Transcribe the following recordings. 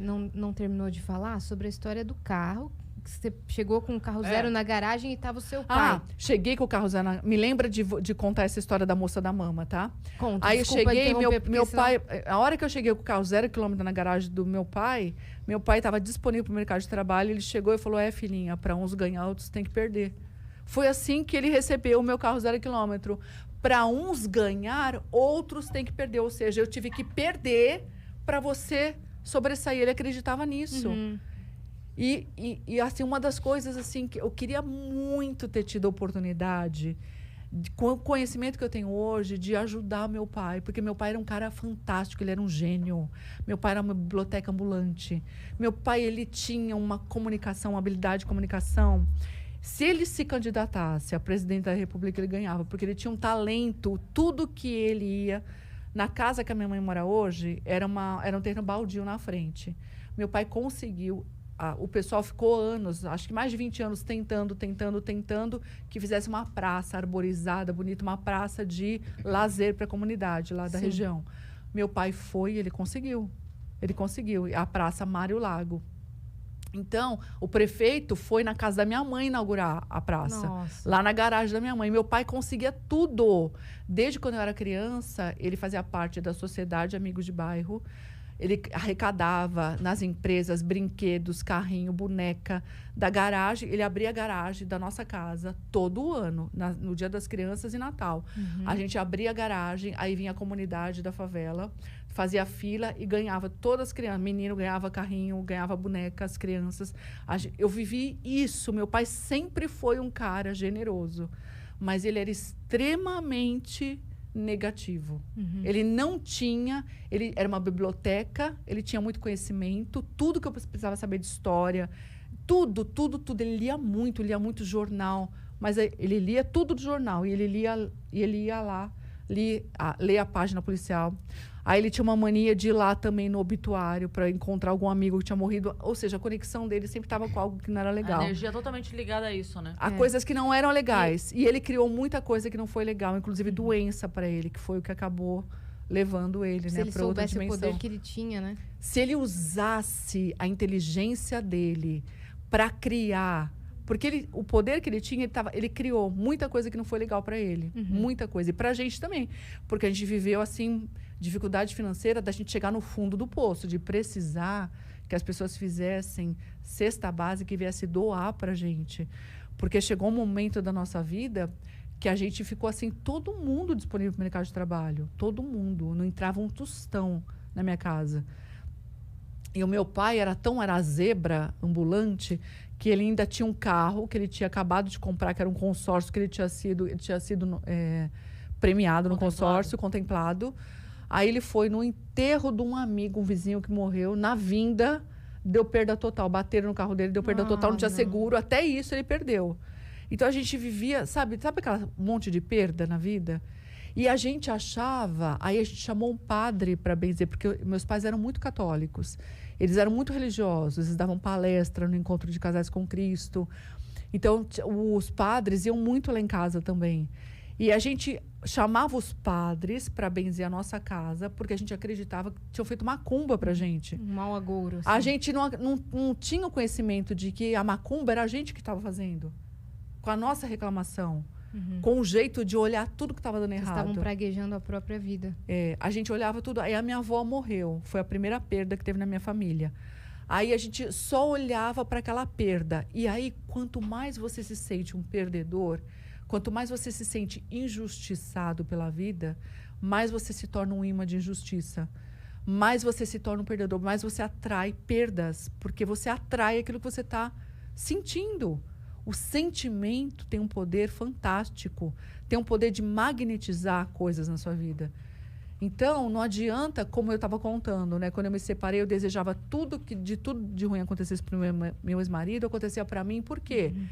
não terminou de falar sobre a história do carro. Que você chegou com o carro zero na garagem e tava o seu pai. Cheguei com o carro zero. Me lembra de contar essa história da moça da mama, tá? Conta, aí eu cheguei, meu senão... pai... A hora que eu cheguei com o carro 0 km na garagem do meu pai estava disponível para o mercado de trabalho. Ele chegou e falou, filhinha, para uns ganhar, outros tem que perder. Foi assim que ele recebeu o meu carro 0 km. Para uns ganhar, outros têm que perder. Ou seja, eu tive que perder para você sobressair. Ele acreditava nisso. Uhum. E assim, uma das coisas assim que eu queria muito ter tido a oportunidade, com o conhecimento que eu tenho hoje, de ajudar meu pai. Porque meu pai era um cara fantástico, ele era um gênio. Meu pai era uma biblioteca ambulante. Meu pai, ele tinha uma comunicação, uma habilidade de comunicação. Se ele se candidatasse a presidente da República, ele ganhava, porque ele tinha um talento. Tudo que ele ia... Na casa que a minha mãe mora hoje, era um terreno baldio na frente. Meu pai conseguiu... O pessoal ficou anos, acho que mais de 20 anos, tentando, que fizesse uma praça arborizada, bonita, uma praça de lazer para a comunidade lá da região. Meu pai foi e ele conseguiu. Ele conseguiu. A Praça Mário Lago. Então, o prefeito foi na casa da minha mãe inaugurar a praça. Nossa. Lá na garagem da minha mãe. Meu pai conseguia tudo. Desde quando eu era criança, ele fazia parte da Sociedade Amigos de Bairro. Ele arrecadava nas empresas brinquedos, carrinho, boneca da garagem. Ele abria a garagem da nossa casa todo ano, no Dia das Crianças e Natal. Uhum. A gente abria a garagem, aí vinha a comunidade da favela, fazia fila e ganhava todas as crianças. Menino ganhava carrinho, ganhava boneca, as crianças. Eu vivi isso. Meu pai sempre foi um cara generoso, mas ele era extremamente negativo. Uhum. Ele não tinha... Ele era uma biblioteca, ele tinha muito conhecimento, tudo que eu precisava saber de história, tudo. Ele lia muito jornal, mas ele lia tudo do jornal, e ele ia lá, ler a página policial. Aí ele tinha uma mania de ir lá também no obituário para encontrar algum amigo que tinha morrido. Ou seja, a conexão dele sempre estava com algo que não era legal. A energia totalmente ligada a isso, né? A coisas que não eram legais. E ele criou muita coisa que não foi legal, inclusive doença para ele, que foi o que acabou levando ele, Se né, ele para outra soubesse o dimensão. poder que ele tinha, né? Se ele usasse a inteligência dele para criar... Porque o poder que ele tinha, ele criou muita coisa que não foi legal para ele. Uhum. Muita coisa. E para a gente também. Porque a gente viveu, assim, dificuldade financeira da gente chegar no fundo do poço, de precisar que as pessoas fizessem cesta básica e viesse doar para a gente. Porque chegou um momento da nossa vida que a gente ficou, assim, todo mundo disponível para o mercado de trabalho. Todo mundo. Não entrava um tostão na minha casa. E o meu pai era zebra ambulante, que ele ainda tinha um carro que ele tinha acabado de comprar, que era um consórcio que ele tinha sido premiado no consórcio, contemplado. Aí ele foi no enterro de um amigo, um vizinho que morreu, na vinda, deu perda total. Bateram no carro dele, deu perda total, não tinha seguro. Até isso ele perdeu. Então a gente vivia, sabe aquela monte de perda na vida? E a gente achava, aí a gente chamou um padre para benzer, porque meus pais eram muito católicos. Eles eram muito religiosos, eles davam palestra no Encontro de Casais com Cristo. Então, os padres iam muito lá em casa também. E a gente chamava os padres para benzer a nossa casa, porque a gente acreditava que tinham feito macumba para a gente. Um mau agouro. Assim. A gente não tinha o conhecimento de que a macumba era a gente que estava fazendo, com a nossa reclamação. Uhum. Com o jeito de olhar tudo que estava dando errado. Estavam praguejando a própria vida. A gente olhava tudo. Aí a minha avó morreu. Foi a primeira perda que teve na minha família. Aí a gente só olhava para aquela perda. E aí, quanto mais você se sente um perdedor, quanto mais você se sente injustiçado pela vida, mais você se torna um imã de injustiça. Mais você se torna um perdedor, mais você atrai perdas. Porque você atrai aquilo que você está sentindo. O sentimento tem um poder fantástico, tem um poder de magnetizar coisas na sua vida. Então, não adianta, como eu estava contando, né? Quando eu me separei, eu desejava tudo de ruim acontecesse para o meu ex-marido, acontecia para mim. Por quê? Uhum.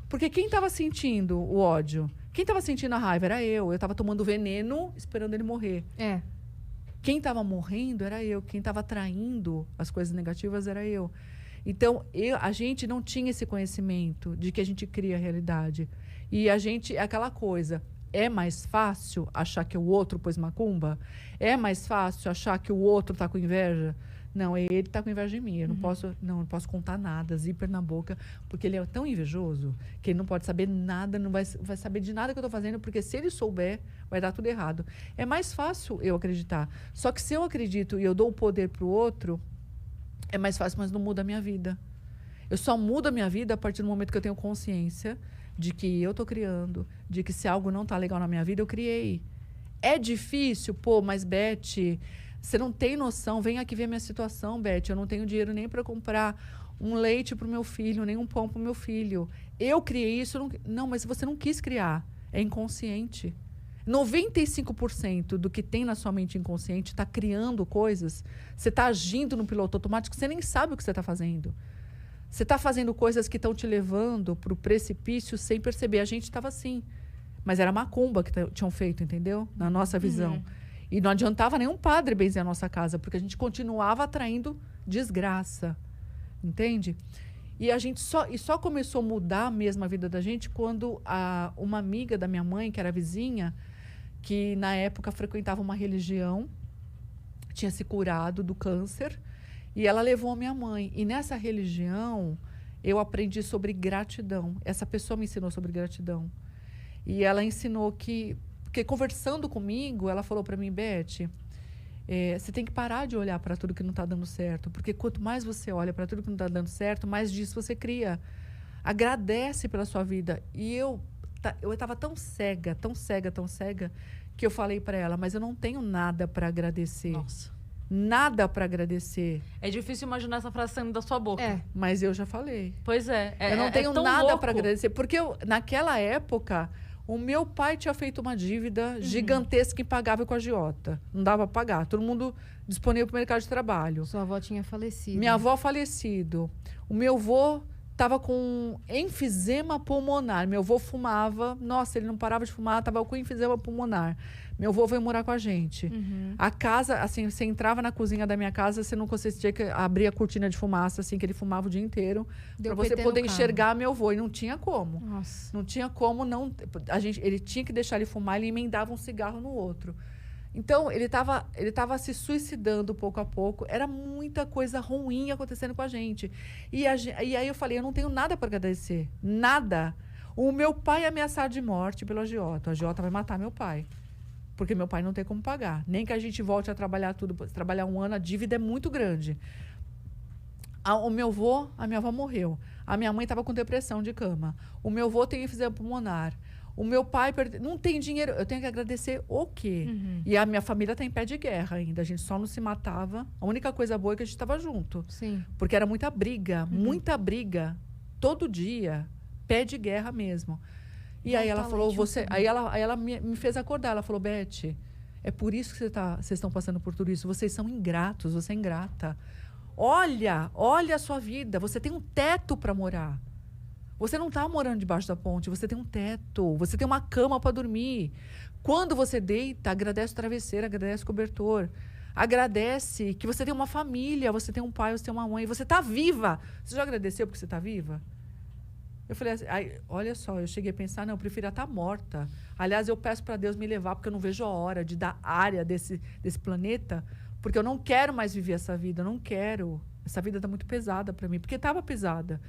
Porque quem estava sentindo o ódio, quem estava sentindo a raiva era eu. Eu estava tomando veneno, esperando ele morrer. Quem estava morrendo era eu. Quem estava atraindo as coisas negativas era eu. Então, a gente não tinha esse conhecimento de que a gente cria a realidade. E a gente, é aquela coisa, é mais fácil achar que o outro pôs macumba? É mais fácil achar que o outro está com inveja? Não, ele tá com inveja de mim. Eu não posso contar nada, zíper na boca, porque ele é tão invejoso que ele não pode saber nada, não vai saber de nada que eu tô fazendo, porque se ele souber, vai dar tudo errado. É mais fácil eu acreditar. Só que se eu acredito e eu dou o poder pro outro, é mais fácil, mas não muda a minha vida. Eu só mudo a minha vida a partir do momento que eu tenho consciência de que eu tô criando, de que se algo não tá legal na minha vida, eu criei. É difícil? Pô, mas Beth, você não tem noção. Vem aqui ver minha situação, Beth. Eu não tenho dinheiro nem para comprar um leite para o meu filho, nem um pão para o meu filho. Eu criei isso. Não, mas você não quis criar. É inconsciente. 95% do que tem na sua mente inconsciente está criando coisas. Você está agindo no piloto automático, você nem sabe o que você está fazendo. Você está fazendo coisas que estão te levando para o precipício sem perceber. A gente estava assim. Mas era macumba que tinham feito, entendeu? Na nossa visão. E não adiantava nenhum padre benzer a nossa casa, porque a gente continuava atraindo desgraça. Entende? E a gente só começou a mudar mesmo a vida da gente quando uma amiga da minha mãe, que era vizinha, que na época frequentava uma religião, tinha se curado do câncer, e ela levou a minha mãe. E nessa religião, eu aprendi sobre gratidão. Essa pessoa me ensinou sobre gratidão. E ela ensinou porque conversando comigo, ela falou para mim, Beth, você tem que parar de olhar para tudo que não está dando certo, porque quanto mais você olha para tudo que não está dando certo, mais disso você cria. Agradece pela sua vida. E eu estava tão cega, que eu falei para ela, mas eu não tenho nada para agradecer. Nossa. Nada para agradecer. É difícil imaginar essa frase saindo da sua boca. Mas eu já falei. Pois é. Eu não tenho nada para agradecer, porque naquela época o meu pai tinha feito uma dívida gigantesca impagável com a agiota. Não dava para pagar. Todo mundo disponível para o mercado de trabalho. Sua avó tinha falecido. Minha avó falecido. O meu avô estava com enfisema pulmonar. Meu avô fumava. Nossa, ele não parava de fumar, estava com enfisema pulmonar. Meu avô veio morar com a gente. A casa, assim, você entrava na cozinha da minha casa, você não conseguia abrir a cortina de fumaça, assim, que ele fumava o dia inteiro, para você poder enxergar meu avô. E não tinha como. Nossa. Não tinha como não. Ele tinha que deixar ele fumar, ele emendava um cigarro no outro. Então, ele tava se suicidando pouco a pouco. Era muita coisa ruim acontecendo com a gente. E aí eu falei, eu não tenho nada para agradecer. Nada. O meu pai é ameaçado de morte pelo agiota. O agiota vai matar meu pai. Porque meu pai não tem como pagar. Nem que a gente volte a trabalhar tudo. Trabalhar um ano, a dívida é muito grande. A minha avó morreu. A minha mãe estava com depressão de cama. O meu avô tem enfisema pulmonar. O meu pai não tem dinheiro. Eu tenho que agradecer o quê? E a minha família está em pé de guerra ainda. A gente só não se matava. A única coisa boa é que a gente estava junto. Sim. Porque era muita briga. Todo dia. Pé de guerra mesmo. E aí ela falou, aí ela me fez acordar. Ela falou, Beth, é por isso que vocês estão passando por tudo isso. Vocês são ingratos, você é ingrata. Olha a sua vida. Você tem um teto para morar. Você não está morando debaixo da ponte, você tem um teto, você tem uma cama para dormir. Quando você deita, agradece o travesseiro, agradece o cobertor. Agradece que você tem uma família, você tem um pai, você tem uma mãe, você está viva. Você já agradeceu porque você está viva? Eu falei assim, olha só, eu cheguei a pensar, não, eu preferia estar morta. Aliás, eu peço para Deus me levar, porque eu não vejo a hora de dar área desse planeta, porque eu não quero mais viver essa vida, eu não quero. Essa vida está muito pesada para mim, porque estava pesada.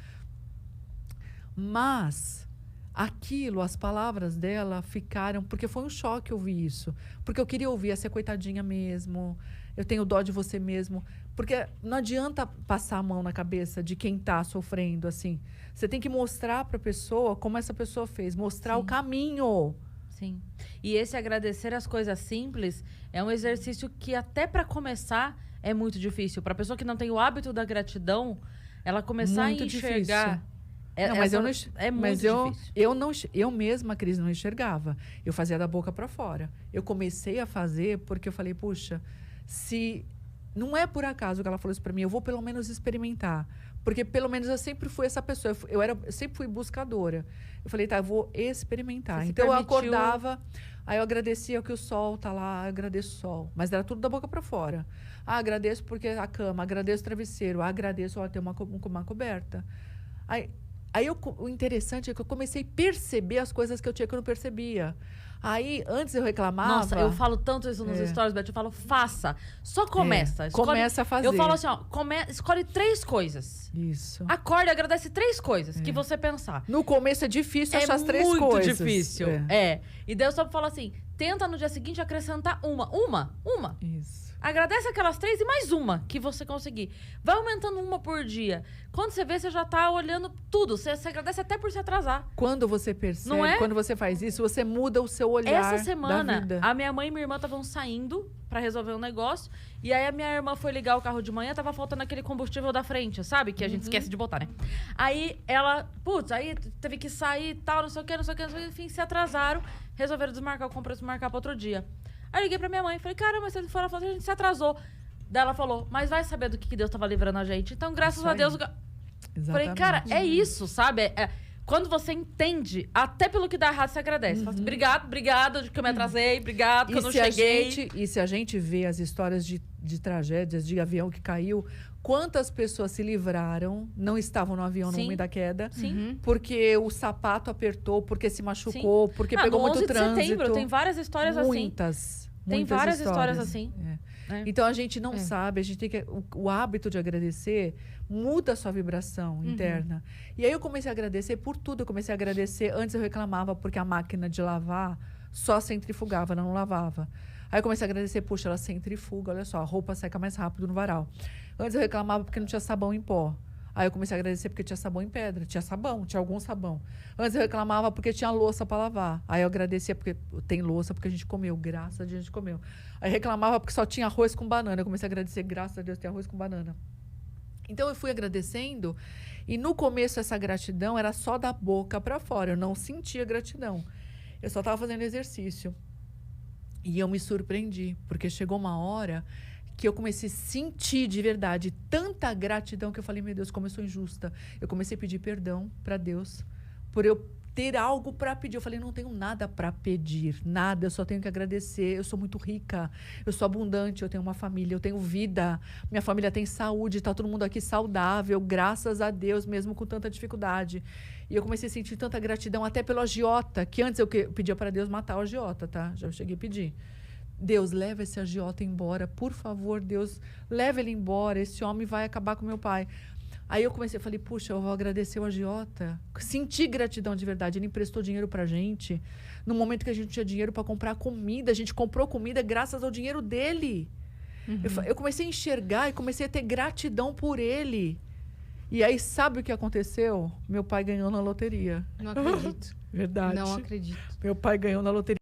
Mas as palavras dela ficaram, porque foi um choque ouvir isso. Porque eu queria ouvir, essa coitadinha mesmo, eu tenho dó de você mesmo. Porque não adianta passar a mão na cabeça de quem está sofrendo, assim. Você tem que mostrar para a pessoa como essa pessoa fez, mostrar o caminho. Sim. E esse agradecer as coisas simples é um exercício que até para começar é muito difícil. Para a pessoa que não tem o hábito da gratidão, ela começar muito a enxergar... Difícil. Eu mesma, Cris, não enxergava. Eu fazia da boca para fora. Eu comecei a fazer porque eu falei, puxa, se não é por acaso que ela falou isso para mim, eu vou pelo menos experimentar. Porque pelo menos eu sempre fui essa pessoa, eu sempre fui buscadora. Eu falei, tá, eu vou experimentar. Então eu acordava, aí eu agradecia que o sol tá lá, agradeço o sol. Mas era tudo da boca para fora. Agradeço porque a cama, agradeço o travesseiro, agradeço ter uma coberta. Aí Aí o interessante é que eu comecei a perceber as coisas que eu tinha que eu não percebia. Aí, antes eu reclamava... Nossa, eu falo tanto isso nos stories, Beth. Eu falo, faça. Só começa. Começa a fazer. Eu falo assim, ó, escolhe 3 coisas. Isso. Acorde e agradece 3 coisas que você pensar. No começo é difícil achar as 3 coisas. É muito difícil. E daí eu só falo assim, tenta no dia seguinte acrescentar uma. Isso. Agradece aquelas 3 e mais uma que você conseguir. Vai aumentando uma por dia. Quando você vê, você já tá olhando tudo. Você agradece até por se atrasar. Quando você percebe, Não é? quando você faz isso, você muda o seu olhar Essa semana, da vida. a minha mãe e minha irmã estavam saindo pra resolver um negócio. E aí a minha irmã foi ligar o carro de manhã, tava faltando aquele combustível da frente, sabe? Que a gente esquece de botar, né? Aí ela, aí teve que sair e tal, não sei o que. Enfim, se atrasaram. Resolveram desmarcar o compromisso, marcar pra outro dia. Aí eu liguei pra minha mãe, falei, caramba, vocês foram fazer, a gente se atrasou. Daí ela falou, mas vai saber do que Deus tava livrando a gente. Então, graças a Deus... Falei, cara, é isso, sabe? Quando você entende, até pelo que dá errado, você agradece. Fala assim, obrigado que eu me atrasei, obrigado que eu não cheguei. E se a gente vê as histórias de tragédias, de avião que caiu, quantas pessoas se livraram, não estavam no avião no momento da queda, porque o sapato apertou, porque se machucou, porque pegou muito trânsito. De setembro, tem várias histórias muitas várias histórias assim. Então a gente não sabe, a gente tem que o hábito de agradecer muda a sua vibração interna. E aí eu comecei a agradecer por tudo, eu comecei a agradecer, antes eu reclamava porque a máquina de lavar só centrifugava, não lavava. Aí eu comecei a agradecer, puxa, ela centrifuga, olha só, a roupa seca mais rápido no varal. Antes eu reclamava porque não tinha sabão em pó. Aí eu comecei a agradecer porque tinha sabão em pedra. Tinha sabão, tinha algum sabão. Antes eu reclamava porque tinha louça para lavar. Aí eu agradecia porque tem louça porque a gente comeu. Graças a Deus a gente comeu. Aí eu reclamava porque só tinha arroz com banana. Eu comecei a agradecer, graças a Deus tem arroz com banana. Então eu fui agradecendo. E no começo essa gratidão era só da boca para fora. Eu não sentia gratidão. Eu só estava fazendo exercício. E eu me surpreendi. Porque chegou uma hora... que eu comecei a sentir de verdade tanta gratidão que eu falei, meu Deus, como eu sou injusta. Eu comecei a pedir perdão para Deus por eu ter algo para pedir. Eu falei, não tenho nada para pedir, nada, eu só tenho que agradecer. Eu sou muito rica, eu sou abundante, eu tenho uma família, eu tenho vida, minha família tem saúde, tá todo mundo aqui saudável, graças a Deus, mesmo com tanta dificuldade. E eu comecei a sentir tanta gratidão até pelo agiota, que antes eu pedia para Deus matar o agiota, tá? Já cheguei a pedir. Deus, leva esse agiota embora, por favor, Deus, leva ele embora, esse homem vai acabar com meu pai. Aí eu comecei, falei, puxa, eu vou agradecer o agiota. Senti gratidão de verdade, ele emprestou dinheiro pra gente. No momento que a gente não tinha dinheiro para comprar comida, a gente comprou comida graças ao dinheiro dele. Eu comecei a enxergar e comecei a ter gratidão por ele. E aí, sabe o que aconteceu? Meu pai ganhou na loteria. Não acredito. Verdade. Não acredito. Meu pai ganhou na loteria.